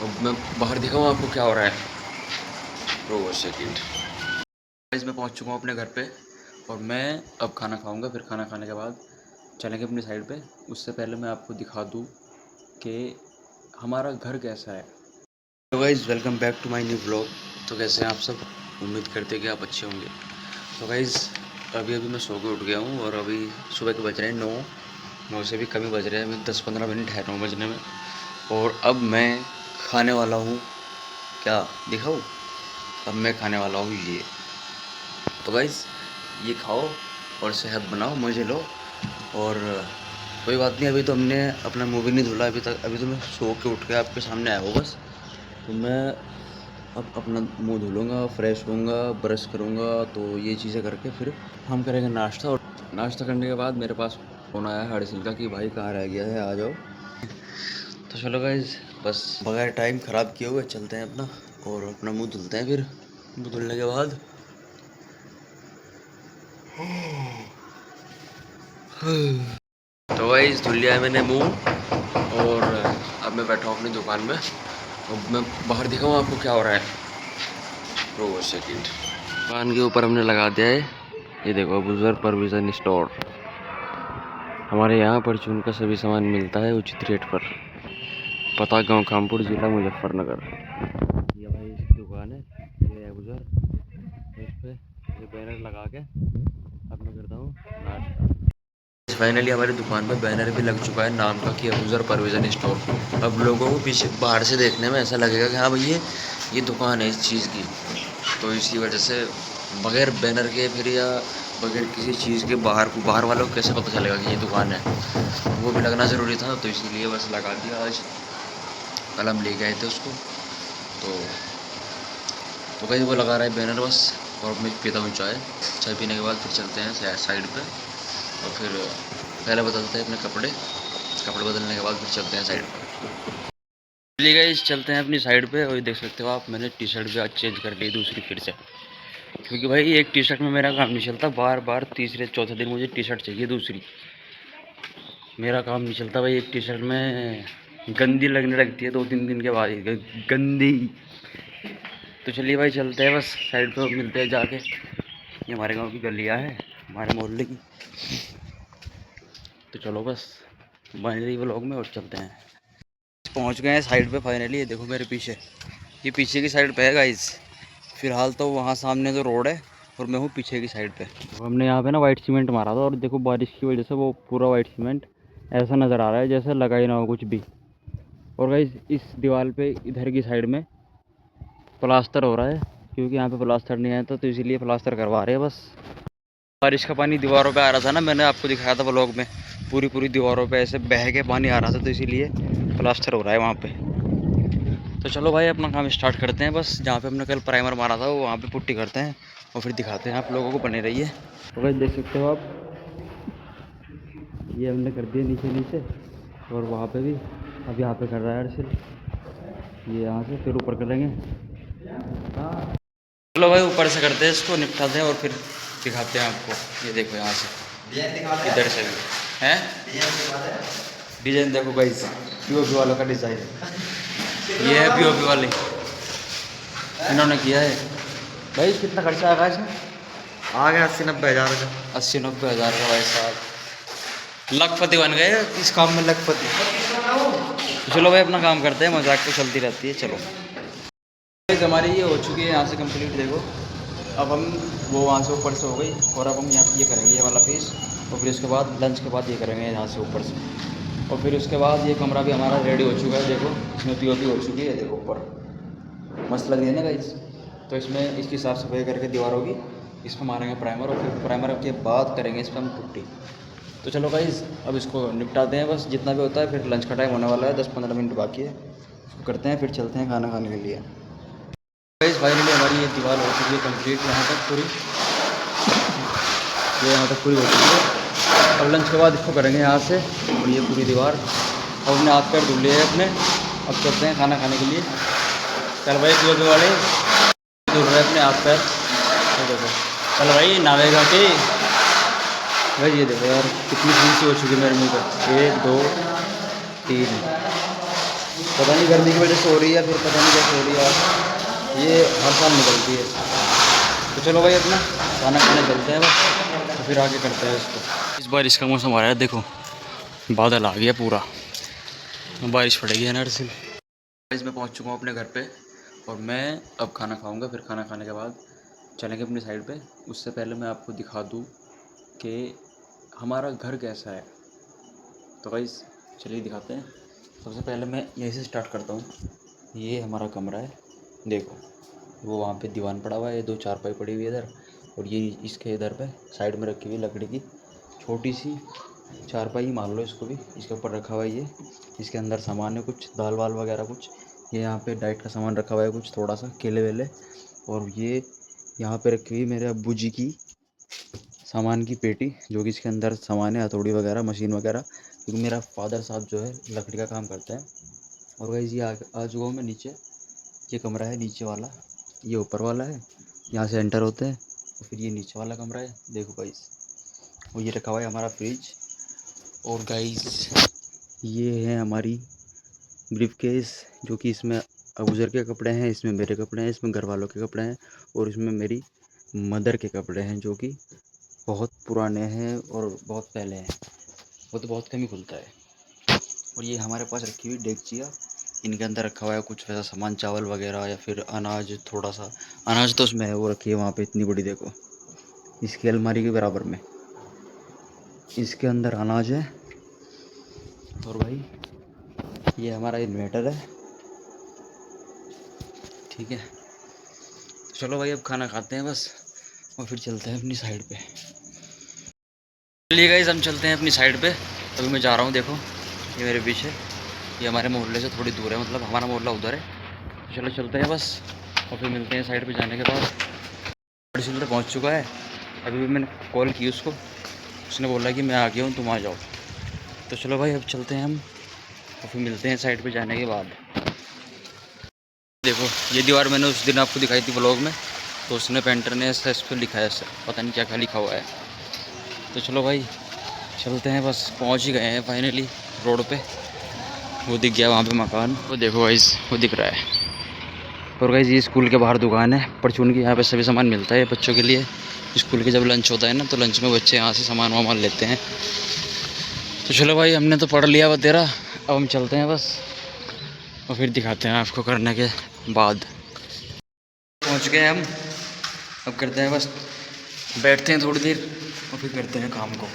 अब मैं बाहर दिखाऊँ आपको क्या हो रहा है। रो सेकंड गाइस, मैं पहुंच चुका हूँ अपने घर पे और मैं अब खाना खाऊंगा। फिर खाना खाने के बाद चलेंगे अपनी साइड पे। उससे पहले मैं आपको दिखा दूँ कि हमारा घर कैसा है। तो guys, welcome back to my new blog. तो कैसे हैं आप सब? उम्मीद करते हैं कि आप अच्छे होंगे। तो गाइस, अभी मैं सो के उठ गया हूँ और अभी सुबह के बज रहे हैं 9 से भी कम ही बज रहे हैं। अभी 10-15 मिनट है 9 बजने में। और अब मैं खाने वाला हूँ। क्या दिखाऊँ? अब मैं खाने वाला हूँ ये। तो गाइस, ये खाओ और सेहत बनाओ, मज़े लो। और कोई बात नहीं, अभी तो हमने अपना मुँह भी नहीं धुला अभी तक। अभी तो मैं सो के उठ के आपके सामने आया हूँ बस। तो मैं अब अपना मुंह धुलूँगा, फ्रेश होऊंगा, ब्रश करूँगा। तो ये चीज़ें करके फिर हम करेंगे नाश्ता। और नाश्ता करने के बाद मेरे पास फ़ोन आया है हर्षिल का कि भाई कहाँ रह गया है, आ जाओ। तो चलो गाइस, बस बगैर टाइम ख़राब किए हुए चलते हैं अपना और अपना मुंह धुलते हैं। फिर मुंह धुलने के बाद तो गाइस धुल लिया है मैंने मुंह और अब मैं बैठा हूँ अपनी दुकान में। अब मैं बाहर दिखाऊँ आपको क्या हो रहा है। रो सेकंड दुकान के ऊपर हमने लगा दिया है, ये देखो, बुजुर्ग प्रोविजन स्टोर। हमारे यहाँ परचून का सभी सामान मिलता है उचित रेट पर। पता गाँव कामपुर, जिला मुजफ्फरनगर। ये भाई इसकी दुकान है, ये है बुजुर्ग। इस पे ये बैनर लगा के अब मैं करता हूँ नाश्ता। फाइनली हमारी दुकान पे बैनर भी लग चुका है नाम का कि अबूज़र प्रोविज़न स्टोर। अब लोगों को पीछे बाहर से देखने में ऐसा लगेगा कि हाँ भैया ये दुकान है इस चीज़ की। तो इसी वजह से बगैर बैनर के फिर या बगैर किसी चीज़ के बाहर वालों को कैसे पता चलेगा कि ये दुकान है। वो भी लगना ज़रूरी था, तो इसीलिए बस लगा दिया। आज कल हम ले गए थे उसको। तो कहीं वो लगा रहा है बैनर बस। और मैं पीता हूँ चाय। चाय पीने के बाद फिर चलते हैं साइड पे और फिर पहले बदलते हैं अपने कपड़े बदलने के बाद फिर चलते हैं साइड पे। चलिए गाइस, चलते हैं अपनी साइड पे। और देख सकते हो आप, मैंने टी शर्ट भी आज चेंज कर ली दूसरी फिर से, क्योंकि भाई एक टी शर्ट में मेरा काम नहीं चलता। बार बार तीसरे चौथे दिन मुझे टी शर्ट चाहिए दूसरी। मेरा काम नहीं चलता भाई, एक टी शर्ट में गंदी लगने लगती है 2-3 दिन के बाद ही, गंदी। तो चलिए भाई, चलते हैं बस साइड पे, मिलते हैं जाके। ये हमारे गांव की गलियाँ है, हमारे मोहल्ले की। तो चलो बस बने रही व्लॉग में और चलते हैं। पहुंच गए हैं साइड पे फाइनली। ये देखो मेरे पीछे, ये पीछे की साइड पे है गाइस। फिलहाल तो वहाँ सामने तो रोड है और मैं हूँ पीछे की साइड पे। तो हमने यहाँ पे ना वाइट सीमेंट मारा था और देखो बारिश की वजह से वो पूरा वाइट सीमेंट ऐसा नज़र आ रहा है जैसे लगा ही ना हो कुछ भी। और गाइस इस दीवार पे इधर की साइड में प्लास्टर हो रहा है, क्योंकि यहाँ पे प्लास्टर नहीं आया था तो इसीलिए प्लास्टर करवा रहे हैं बस। बारिश का पानी दीवारों पे आ रहा था ना, मैंने आपको दिखाया था व्लॉग में। पूरी दीवारों पे ऐसे बह के पानी आ रहा था, तो इसीलिए प्लास्टर हो रहा है वहाँ पे। तो चलो भाई, अपना काम स्टार्ट करते हैं। बस जहाँ पे हमने कल प्राइमर मारा था वो वहाँ पे पुट्टी करते हैं और फिर दिखाते हैं आप लोगों को। बने रहिए। तो भाई देख सकते हो आप, ये हमने कर दिया नीचे और वहाँ पे भी अब यहाँ पे कर रहा है अर्शिल। ये यहाँ से फिर ऊपर करेंगे। चलो भाई, ऊपर से करते हैं, इसको निपटाते हैं और फिर दिखाते हैं आपको। ये देखो यहाँ से, इधर से भी हैं डिज़ाइन। देखो गाइस, पीओपी वालों का डिज़ाइन ये है। पीओपी वाले इन्होंने किया है। भाई कितना खर्चा आएगा इसमें? आ गया 80-90 हज़ार का। 80-90 हज़ार का भाई साहब। लखपति बन गए इस काम में, लखपति। तो चलो भाई, अपना काम करते हैं, मजाक तो चलती रहती है। चलो हमारी ये हो चुकी है यहाँ से कंप्लीट। देखो अब हम वो वहाँ से ऊपर से हो गई और अब हम यहाँ ये करेंगे ये वाला पीस। और फिर उसके बाद लंच के बाद ये करेंगे यहाँ से ऊपर से। और फिर उसके बाद ये कमरा भी हमारा रेडी हो चुका है। देखो इसमें पीओपी हो चुकी है। देखो ऊपर मस्त लग रही है ना गाइस। तो इसमें इसकी साफ़ सफाई करके दीवारों की, इसमें मारेंगे प्राइमर और फिर प्राइमर के बाद करेंगे इस पर हम पुट्टी। तो चलो गाइस, अब इसको निपटाते हैं बस जितना भी होता है। फिर लंच का टाइम होने वाला है, 10-15 मिनट बाकी है, इसको करते हैं फिर चलते हैं खाना खाने के लिए। गाइस फाइनली हमारी ये दीवार हो चुकी है कंप्लीट यहाँ तक पूरी। ये यहाँ तक पूरी हो चुकी है। अब लंच के बाद इसको करेंगे यहाँ से और ये पूरी दीवार। अब अपने हाथ पैर धुल लिए हैं अपने। अब चलते हैं खाना खाने के लिए। चल भाई, पीओपी वाले धुल रहे हैं अपने हाथ पैर। ये देखो, चल भाई नावेगा के भाई। ये देखो यार, कितनी फीसी हो चुकी है मेरे मुँह पर। 1 2 3 पता नहीं गर्मी की वजह से हो रही है, फिर पता नहीं कैसे हो रही है यार, ये हर साल निकलती है। तो चलो भाई अपना खाना खाने चलते हैं बस, तो फिर आगे करते हैं इसको। इस बारिश का मौसम आ रहा है, देखो बादल आ गया पूरा, बारिश पड़ेगी है ना से। मैं पहुंच चुका हूँ अपने घर पे और मैं अब खाना खाऊंगा, फिर खाना खाने के बाद चलेंगे अपनी साइड पे। उससे पहले मैं आपको दिखा दूँ कि हमारा घर कैसा है, तो गाइस चलिए दिखाते हैं। सबसे पहले मैं यहीं से स्टार्ट करता हूँ। ये हमारा कमरा है, देखो वो वहाँ पे दीवान पड़ा हुआ है, 2 चारपाई पड़ी हुई है इधर, और ये इसके इधर पे साइड में रखी हुई लकड़ी की छोटी सी चारपाई मान लो इसको भी, इसके ऊपर रखा हुआ है ये। इसके अंदर सामान है कुछ दाल वाल वगैरह कुछ, ये यहाँ पे डाइट का सामान रखा हुआ है कुछ थोड़ा सा केले वेले, और ये यहाँ पे रखी हुई मेरे अब्बू जी की सामान की पेटी, जो कि इसके अंदर सामान है हथौड़ी वगैरह मशीन वगैरह, क्योंकि मेरा फादर साहब जो है लकड़ी का काम करते हैं। और वही ये आ चुका हूँ मैं नीचे। ये कमरा है नीचे वाला, ये ऊपर वाला है, यहाँ से एंटर होते हैं। और फिर ये नीचे वाला कमरा है, देखो गाइस, और ये रखा हुआ है हमारा फ्रिज। और गाइस ये है हमारी ब्रीफकेस, जो कि इसमें अबूज़र के कपड़े हैं, इसमें मेरे कपड़े हैं, इसमें घर वालों के कपड़े हैं, और इसमें मेरी मदर के कपड़े हैं जो कि बहुत पुराने हैं और बहुत पहले हैं, वो तो बहुत कम ही खुलता है। और ये हमारे पास रखी हुई डेगचियाँ, इनके अंदर रखा हुआ है कुछ वैसा सामान, चावल वगैरह या फिर अनाज, थोड़ा सा अनाज तो उसमें है, वो रखी है वहाँ पे इतनी बड़ी, देखो इसकी अलमारी के बराबर में इसके अंदर अनाज है। और भाई ये हमारा इन्वर्टर है, ठीक है। तो चलो भाई अब खाना खाते हैं बस, और फिर चलते हैं अपनी साइड पे। चलिए गाइस हम चलते हैं अपनी साइड पे। अभी मैं जा रहा हूँ, देखो ये मेरे पीछे, ये हमारे मोहल्ले से थोड़ी दूर है, मतलब हमारा मोहल्ला उधर है। तो चलो चलते हैं बस, और फिर मिलते हैं साइड पे जाने के बाद। बड़ी सिलर पहुँच चुका है, अभी भी मैंने कॉल की उसको, उसने बोला कि मैं आ गया हूँ तुम आ जाओ। तो चलो भाई अब चलते हैं हम, और फिर मिलते हैं साइड पे जाने के बाद। देखो ये दीवार मैंने उस दिन आपको दिखाई थी व्लॉग में, तो उसने पेंटर ने ऐसा इस पर लिखा है, पता नहीं क्या क्या लिखा हुआ है। तो चलो भाई चलते हैं बस, पहुंच ही गए हैं फाइनली रोड पे। वो दिख गया वहाँ पे मकान, वो देखो गाइस वो दिख रहा है। और गाइस ये स्कूल के बाहर दुकान है परचून की, यहाँ पे सभी सामान मिलता है बच्चों के लिए। स्कूल के जब लंच होता है ना, तो लंच में बच्चे यहाँ से सामान वामान लेते हैं। तो चलो भाई हमने तो पढ़ लिया वो तेरा, अब हम चलते हैं बस, और फिर दिखाते हैं आपको करने के बाद। पहुँच गए हम, अब करते हैं बस, बैठते हैं थोड़ी देर और फिर करते हैं काम को।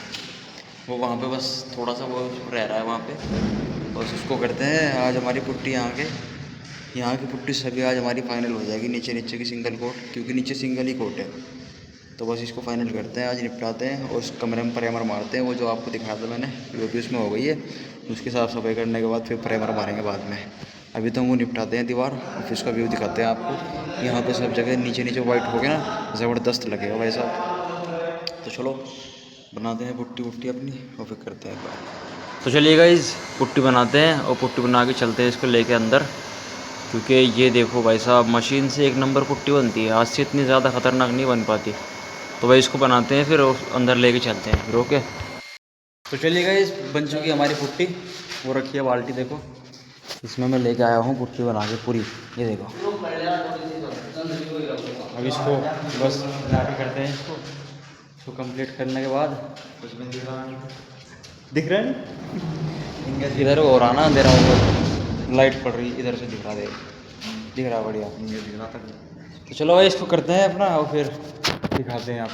वो वहाँ पे बस थोड़ा सा वो रह रहा है वहाँ पे, बस उसको करते हैं। आज हमारी पुट्टी यहाँ की पुट्टी सभी आज हमारी फाइनल हो जाएगी, नीचे नीचे की सिंगल कोट, क्योंकि नीचे सिंगल ही कोट है। तो बस इसको फाइनल करते हैं आज, निपटाते हैं, और उस कमरे में प्राइमर मारते हैं। वो जो आपको दिखाया था मैंने, वो भी उसमें हो गई है, उसकी साफ़ सफाई करने के बाद फिर प्राइमर मारेंगे बाद में। अभी तो हम वो निपटाते हैं दीवार, और फिर उसका व्यू दिखाते हैं आपको। यहाँ पे सब जगह नीचे नीचे वाइट हो गया ना, ज़बरदस्त लगेगा भाई साहब। तो चलो बनाते हैं पुट्टी वुट्टी अपनी, और फिर करते हैं बात। तो चलिए गाइस पुट्टी बनाते हैं, और पुट्टी बना के चलते हैं इसको लेके अंदर, क्योंकि ये देखो भाई साहब मशीन से 1 नंबर पुट्टी बनती है, आज से इतनी ज़्यादा ख़तरनाक नहीं बन पाती। तो भाई इसको बनाते हैं फिर अंदर लेके चलते हैं फिर, ओके। तो चलिए गाइस बन चुकी है हमारी पुट्टी, वो रखी है बाल्टी, देखो इसमें मैं लेके आया हूँ पुट्टी बना के पूरी, ये देखो। अब इसको बस जाके करते हैं इसको कंप्लीट करने के बाद। दिख रहा है इधर हो रहा ना अंधेरा, लाइट पड़ रही इधर से दिख रहा बढ़िया। तो चलो भाई इसको करते हैं अपना, और फिर दिखाते हैं आप।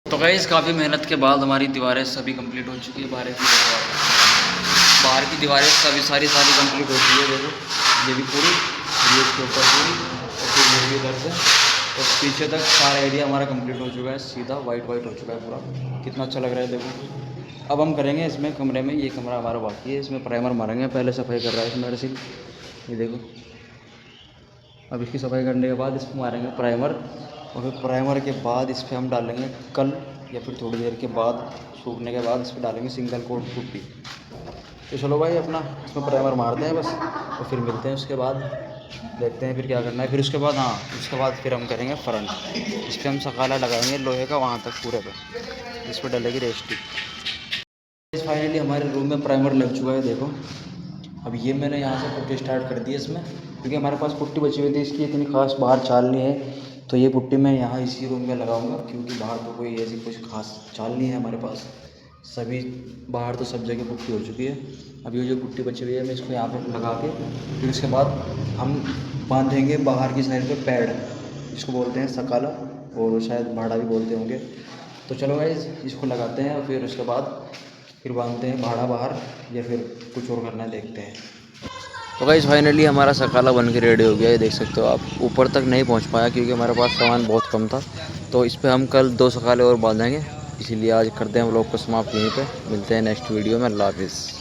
तो गाइस काफ़ी मेहनत के बाद हमारी दीवारें सभी कंप्लीट हो चुकी है, बाहर की दीवारें सभी सारी कंप्लीट हो चुकी है, देखो ये भी पूरी, ये इसके ऊपर पूरी, और फिर ये भी इधर से, और पीछे तक सारा एरिया हमारा कंप्लीट हो चुका है, सीधा वाइट हो चुका है पूरा। कितना अच्छा लग रहा है देखो। अब हम करेंगे इसमें कमरे में, ये कमरा हमारा बाकी है, इसमें प्राइमर मारेंगे, पहले सफाई कर रहा है इसमें मेरे, ये देखो। अब इसकी सफाई करने के बाद इस पर मारेंगे प्राइमर, और फिर प्राइमर के बाद इस पर हम डालेंगे कल या फिर थोड़ी देर के बाद सूखने के बाद इस पर डालेंगे सिंगल कोट पुट्टी। तो चलो भाई अपना इसमें प्राइमर मारते हैं बस, और फिर मिलते हैं उसके बाद, देखते हैं फिर क्या करना है। फिर उसके बाद उसके बाद फिर हम करेंगे फ्रंट, इस पर हम सकाला लगाएंगे लोहे का वहाँ तक पूरे पे, इस पर डलेगी रेस्टी। फाइनली हमारे रूम में प्राइमर लग चुका है, देखो अब ये मैंने यहाँ से पुट्टी स्टार्ट कर दी है इसमें, क्योंकि हमारे पास पुट्टी बची हुई थी, इसकी इतनी खास बाहर चाल नहीं है। तो ये पुट्टी मैं यहाँ इसी रूम में लगाऊंगा, क्योंकि बाहर तो कोई ऐसी कुछ खास चाल नहीं है हमारे पास। सभी बाहर तो सब जगह पुट्टी हो चुकी है। अब ये जो पुट्टी बची हुई है मैं इसको यहाँ पर लगा के फिर उसके बाद हम बांधेंगे बाहर की साइड पे पैड, जिसको बोलते हैं सकाला, और शायद भाड़ा भी बोलते होंगे। तो चलो गाइस इसको लगाते हैं और फिर उसके बाद फिर बांधते हैं भाड़ा बाहर, या फिर कुछ और करना है देखते हैं। तो गाइस फाइनली हमारा सकाला बन के रेडी हो गया है, देख सकते हो आप। ऊपर तक नहीं पहुंच पाया क्योंकि हमारे पास सामान बहुत कम था, तो इस पे हम कल 2 सकाले और बांधेंगे। इसीलिए आज करते हैं व्लॉग को समाप्त यहीं पे। मिलते हैं नेक्स्ट वीडियो में। अल्लाह हाफिज़।